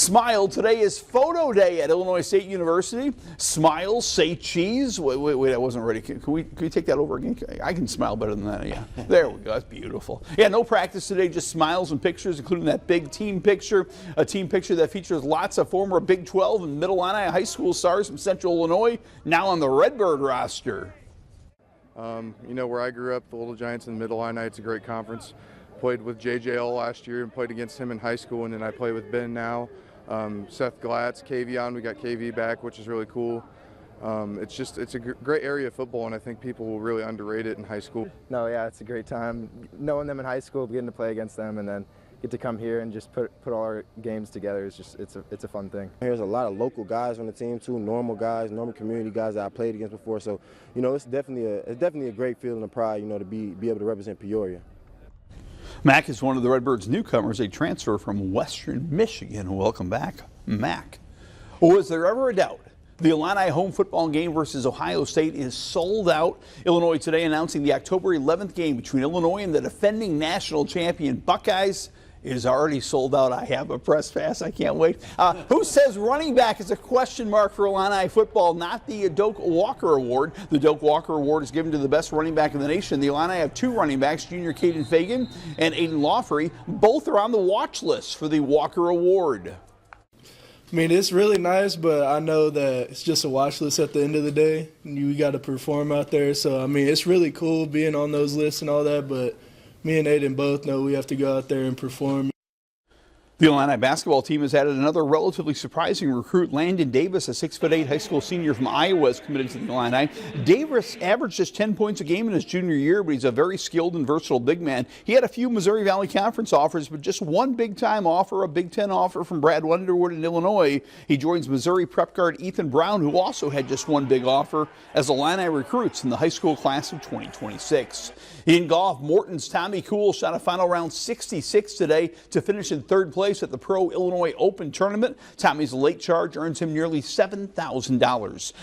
Smile. Today is photo day at Illinois State University. Smile, say cheese. Wait, I wasn't ready. Can we take that over again? I can smile better than that. Yeah, there we go. That's beautiful. Yeah, no practice today, just smiles and pictures, including that big team picture. A team picture that features lots of former Big 12 and Middle Illini high school stars from Central Illinois, now on the Redbird roster. You know, where I grew up, the Little Giants and Middle Illini, it's a great conference. Played with JJL last year and played against him in high school, and then I play with Ben now. Seth Glatz, KV we got KV back, which is really cool. It's a great area of football, and I think people will really underrate it in high school. No, yeah, it's a great time knowing them in high school, getting to play against them, and then get to come here and just put all our games together. It's a fun thing. There's a lot of local guys on the team too, normal guys, normal community guys that I played against before. So, you know, it's definitely a great feeling of pride, you know, to be able to represent Peoria. Mac is one of the Redbirds' newcomers, a transfer from Western Michigan. Welcome back, Mac. Was there ever a doubt? The Illini home football game versus Ohio State is sold out. Illinois today announcing the October 11th game between Illinois and the defending national champion Buckeyes is already sold out. I have a press pass. I can't wait. Who says running back is a question mark for Illini football? Not the Doak Walker Award. The Doak Walker Award is given to the best running back in the nation. The Illini have two running backs, junior Caden Fagan and Aiden Lawfrey. Both are on the watch list for the Walker Award. I mean, it's really nice, but I know that it's just a watch list at the end of the day. You got to perform out there. So, I mean, it's really cool being on those lists and all that, but me and Aiden both know we have to go out there and perform. The Illini basketball team has added another relatively surprising recruit. Landon Davis, a 6'8" high school senior from Iowa, is committed to the Illini. Davis averaged just 10 points a game in his junior year, but he's a very skilled and versatile big man. He had a few Missouri Valley Conference offers, but just one big-time offer, a Big Ten offer from Brad Underwood in Illinois. He joins Missouri prep guard Ethan Brown, who also had just one big offer, as Illini recruits in the high school class of 2026. In golf, Morton's Tommy Kuhl shot a final round 66 today to finish in third place at the Pro Illinois Open Tournament. Tommy's late charge earns him nearly $7,000.